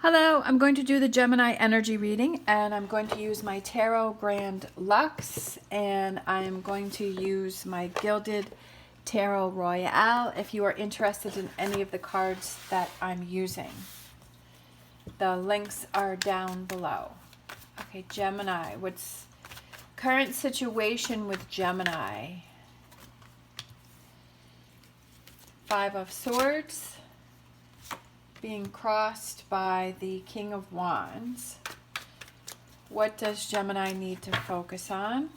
Hello, I'm going to do the Gemini energy reading, and I'm going to use my Tarot Grand Luxe, and I'm going to use my Gilded Tarot Royale if you are interested in any of the cards that I'm using. The links are down below. Okay, Gemini, what's current situation with Gemini? Five of Swords being crossed by the King of Wands. What does Gemini need to focus on?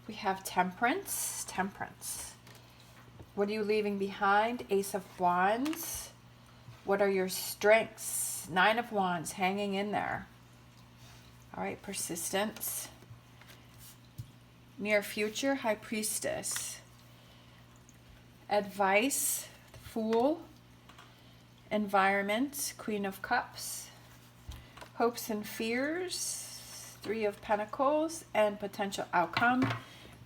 We have Temperance. Temperance. What are you leaving behind? Ace of Wands. What are your strengths? Nine of Wands hanging in there. All right, Persistence. Near future, High Priestess. Advice, Fool. Environment, Queen of Cups. Hopes and fears, Three of Pentacles. And potential outcome,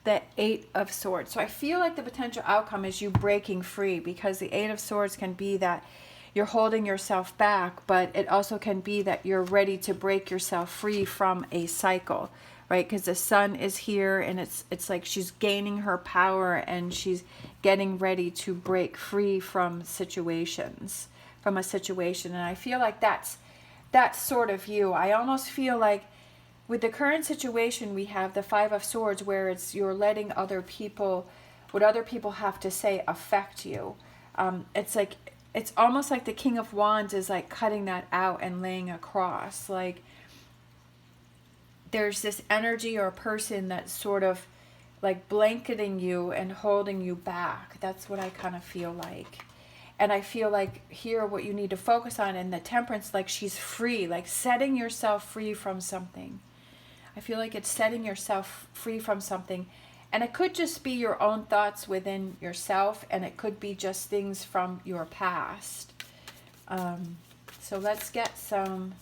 the Eight of Swords. So I feel like the potential outcome is you breaking free, because the Eight of Swords can be that you're holding yourself back, but it also can be that you're ready to break yourself free from a cycle, right? Because the Sun is here, and it's like she's gaining her power, and she's getting ready to break free from situations. From a situation. And I feel like that's sort of you. I almost feel like with the current situation we have the Five of Swords, where it's you're letting other people, what other people have to say, affect you. It's like, it's almost like the King of Wands is like cutting that out and laying across. Like there's this energy or person that's sort of like blanketing you and holding you back. That's what I kind of feel like. And I feel like here what you need to focus on in the Temperance, like she's free, like setting yourself free from something. I feel like it's setting yourself free from something. And it could just be your own thoughts within yourself, and it could be just things from your past. So let's get some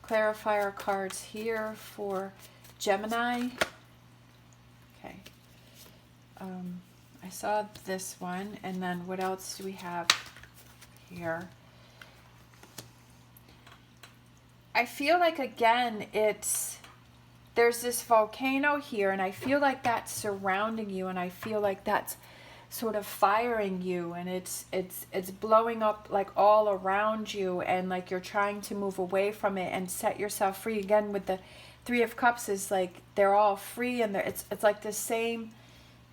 clarifier cards here for Gemini. Okay. I saw this one, and then what else do we have here? I feel like, again, there's this volcano here, and I feel like that's surrounding you, and I feel like that's sort of firing you, and it's blowing up like all around you, and like you're trying to move away from it and set yourself free. Again, with the Three of Cups, is like they're all free, and it's like the same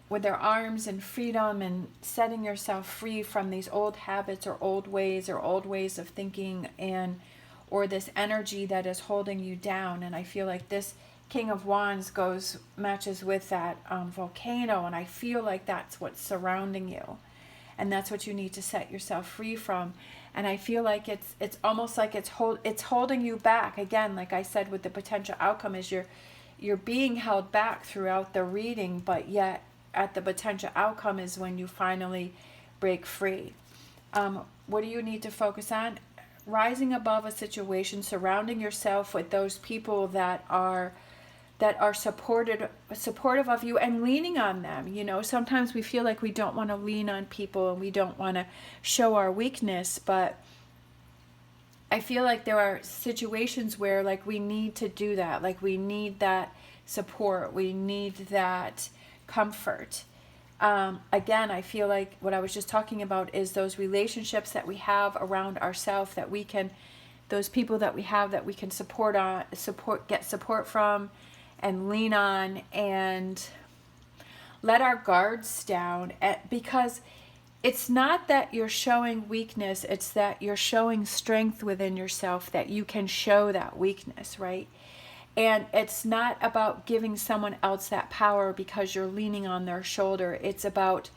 with their arms and freedom, and setting yourself free from these old habits or old ways of thinking, and or this energy that is holding you down. And I feel like this King of Wands matches with that volcano, and I feel like that's what's surrounding you, and that's what you need to set yourself free from. And I feel like it's almost like it's holding you back. Again, like I said, with the potential outcome is you're being held back throughout the reading, but yet at the potential outcome is when you finally break free. What do you need to focus on? Rising above a situation, surrounding yourself with those people that are supportive of you, and leaning on them. You know, sometimes we feel like we don't want to lean on people, and we don't want to show our weakness, but I feel like there are situations where like we need to do that. Like we need that support, we need that comfort. Again, I feel like what I was just talking about is those relationships that we have around ourselves, that we can, those people that we have that we can get support from, and lean on, and let our guards down. Because it's not that you're showing weakness, it's that you're showing strength within yourself, that you can show that weakness, right? And it's not about giving someone else that power because you're leaning on their shoulder. It's about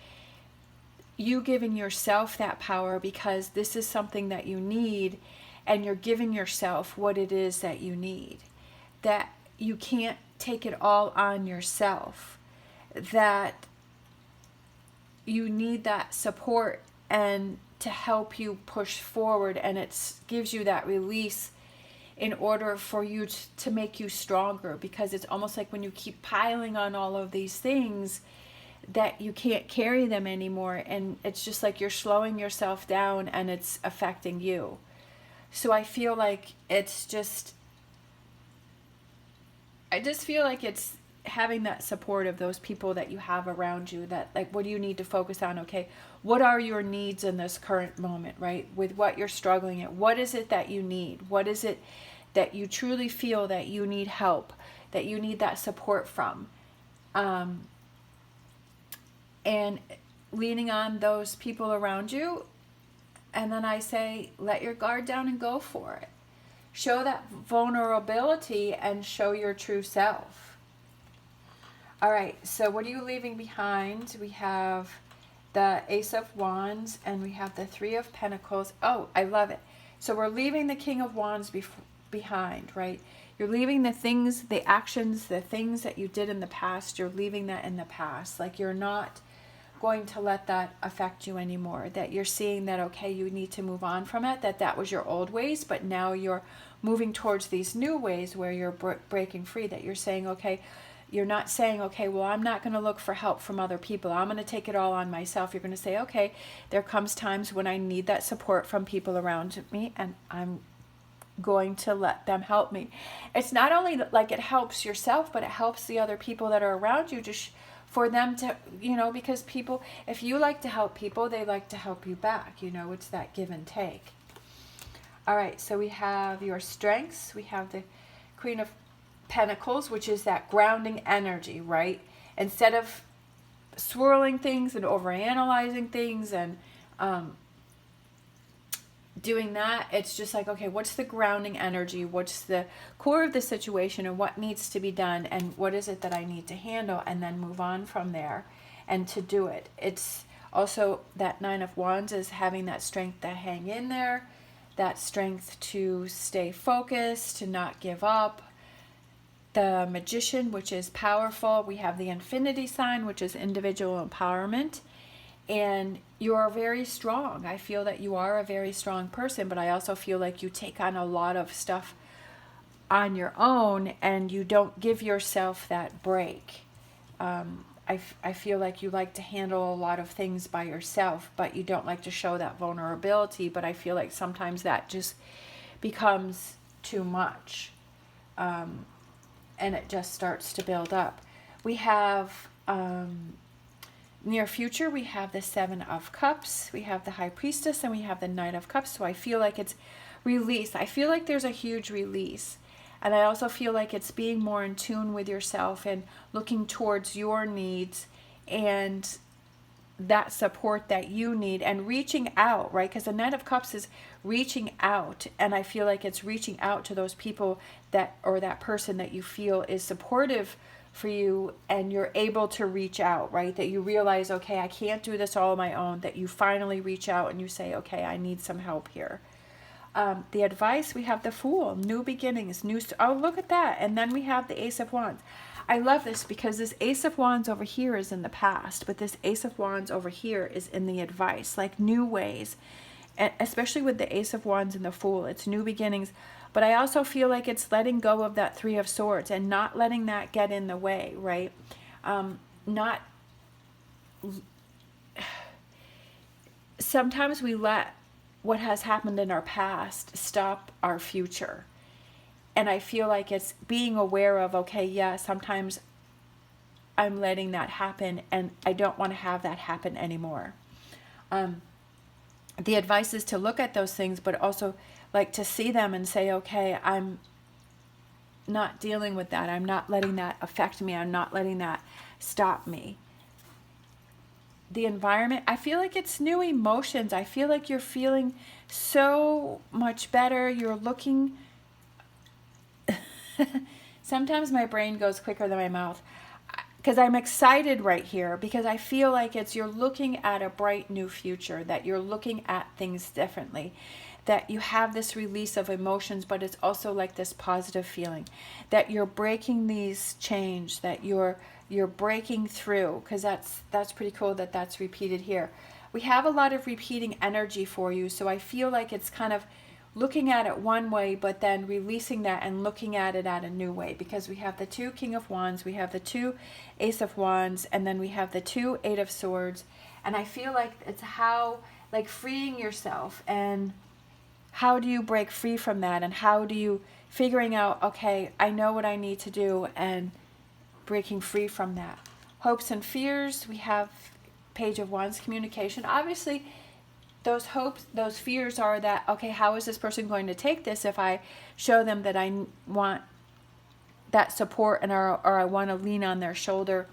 you giving yourself that power, because this is something that you need, and you're giving yourself what it is that you need. That you can't take it all on yourself. That you need that support and to help you push forward, and it gives you that release in order for you to make you stronger. Because it's almost like when you keep piling on all of these things, that you can't carry them anymore, and it's just like you're slowing yourself down, and it's affecting you. So I feel like it's just, I just feel like it's having that support of those people that you have around you, that like, what do you need to focus on? Okay, what are your needs in this current moment, right? With what you're struggling at, what is it that you need? What is it that you truly feel that you need help, that you need that support from? And leaning on those people around you. And then I say, let your guard down and go for it. Show that vulnerability and show your true self. All right, so what are you leaving behind? We have the Ace of Wands and we have the Three of Pentacles. Oh, I love it. So we're leaving the King of Wands behind, right? You're leaving the things, the actions, the things that you did in the past. You're leaving that in the past. Like, you're not going to let that affect you anymore. That you're seeing that, okay, you need to move on from it, that was your old ways, but now you're moving towards these new ways where you're breaking free. That you're saying, okay, you're not saying, okay, well, I'm not going to look for help from other people, I'm going to take it all on myself. You're going to say, okay, there comes times when I need that support from people around me, and I'm going to let them help me. It's not only like it helps yourself, but it helps the other people that are around you, just for them to, because people, if you like to help people, they like to help you back. It's that give and take. All right, so we have your strengths. We have the Queen of Pentacles, which is that grounding energy, right? Instead of swirling things and overanalyzing things and doing that, it's just like, okay, what's the grounding energy? What's the core of the situation, and what needs to be done, and what is it that I need to handle, and then move on from there and to do it. It's also that Nine of Wands is having that strength to hang in there, that strength to stay focused, to not give up. The Magician, which is powerful. We have the Infinity sign, which is individual empowerment. And you are very strong. I feel that you are a very strong person, but I also feel like you take on a lot of stuff on your own and you don't give yourself that break. I feel like you like to handle a lot of things by yourself, but you don't like to show that vulnerability. But I feel like sometimes that just becomes too much. And it just starts to build up. We have near future, we have the Seven of Cups, we have the High Priestess, and we have the Knight of Cups. So I feel like it's release. I feel like there's a huge release. And I also feel like it's being more in tune with yourself and looking towards your needs and that support that you need and reaching out, right? Because the Knight of Cups is reaching out, and I feel like it's reaching out to those people that, or that person that you feel is supportive for you, and you're able to reach out, right? That you realize, okay, I can't do this all on my own, that you finally reach out and you say, okay, I need some help here. The advice, we have the Fool, new beginnings, oh, look at that. And then we have the Ace of Wands. I love this because this Ace of Wands over here is in the past, but this Ace of Wands over here is in the advice, like new ways. And especially with the Ace of Wands and the Fool, it's new beginnings. But I also feel like it's letting go of that Three of Swords and not letting that get in the way, right? Sometimes we let what has happened in our past stop our future. And I feel like it's being aware of, okay, yeah, sometimes I'm letting that happen and I don't want to have that happen anymore. The advice is to look at those things, but also like to see them and say, okay, I'm not dealing with that. I'm not letting that affect me. I'm not letting that stop me. The environment, I feel like it's new emotions. I feel like you're feeling so much better. You're looking... Sometimes my brain goes quicker than my mouth because I'm excited right here, because I feel like you're looking at a bright new future, that you're looking at things differently, that you have this release of emotions, but it's also like this positive feeling that you're breaking these chains, that you're breaking through, because that's pretty cool that that's repeated here. We have a lot of repeating energy for you, so I feel like it's kind of looking at it one way, but then releasing that and looking at it at a new way, because we have the two King of Wands, we have the two Ace of Wands, and then we have the two Eight of Swords. And I feel like it's how, like, freeing yourself and how do you break free from that? And how do you figuring out, okay, I know what I need to do, and breaking free from that. Hopes and fears, we have Page of Wands, communication. Obviously, those hopes, those fears are that, okay, how is this person going to take this if I show them that I want that support, and or I want to lean on their shoulder,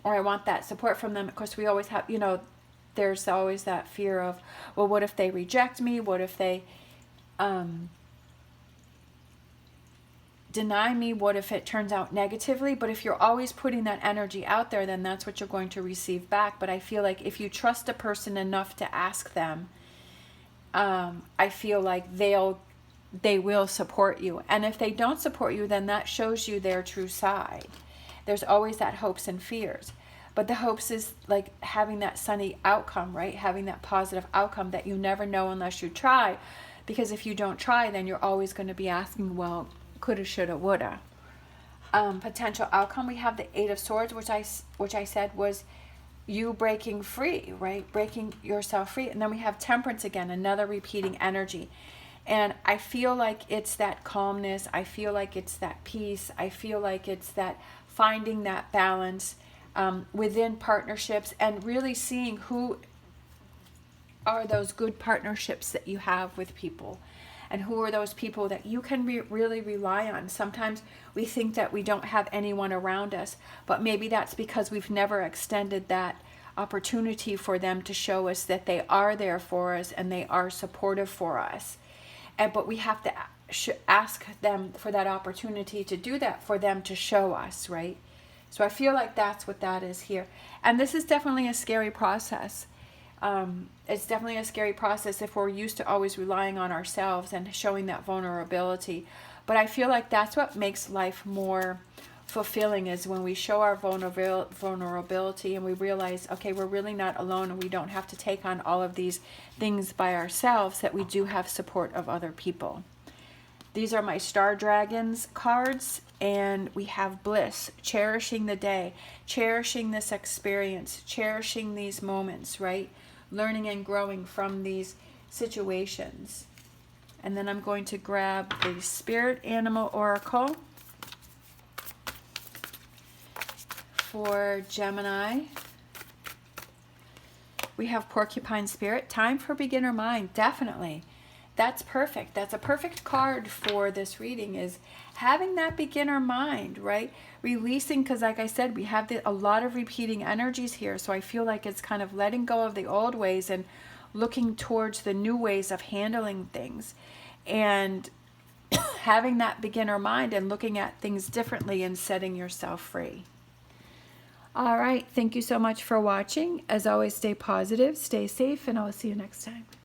or I want that support from them. Of course, we always have, there's always that fear of, well, what if they reject me? What if they deny me? What if it turns out negatively? But if you're always putting that energy out there, then that's what you're going to receive back. But I feel like if you trust a person enough to ask them, I feel like they will support you. And if they don't support you, then that shows you their true side. There's always that hopes and fears. But the hopes is like having that sunny outcome, right? Having that positive outcome that you never know unless you try. Because if you don't try, then you're always going to be asking, well, coulda, shoulda, woulda. Potential outcome, we have the Eight of Swords, which I said was you breaking free, right? Breaking yourself free. And then we have Temperance again, another repeating energy. And I feel like it's that calmness. I feel like it's that peace. I feel like it's that finding that balance within partnerships, and really seeing who are those good partnerships that you have with people. And who are those people that you can really rely on? Sometimes we think that we don't have anyone around us, but maybe that's because we've never extended that opportunity for them to show us that they are there for us and they are supportive for us. But we have to ask them for that opportunity to do that, for them to show us, right? So I feel like that's what that is here. And this is definitely a scary process. It's definitely a scary process if we're used to always relying on ourselves and showing that vulnerability. But I feel like that's what makes life more fulfilling, is when we show our vulnerability and we realize, okay, we're really not alone, and we don't have to take on all of these things by ourselves, that we do have support of other people. These are my Star Dragons cards, and we have Bliss, cherishing the day, cherishing this experience, cherishing these moments, right? Learning and growing from these situations. And then I'm going to grab the Spirit Animal Oracle for Gemini. We have Porcupine Spirit, time for beginner mind, definitely. That's perfect. That's a perfect card for this reading, is having that beginner mind, right? Releasing, because like I said, we have a lot of repeating energies here. So I feel like it's kind of letting go of the old ways and looking towards the new ways of handling things. And having that beginner mind and looking at things differently and setting yourself free. All right. Thank you so much for watching. As always, stay positive, stay safe, and I'll see you next time.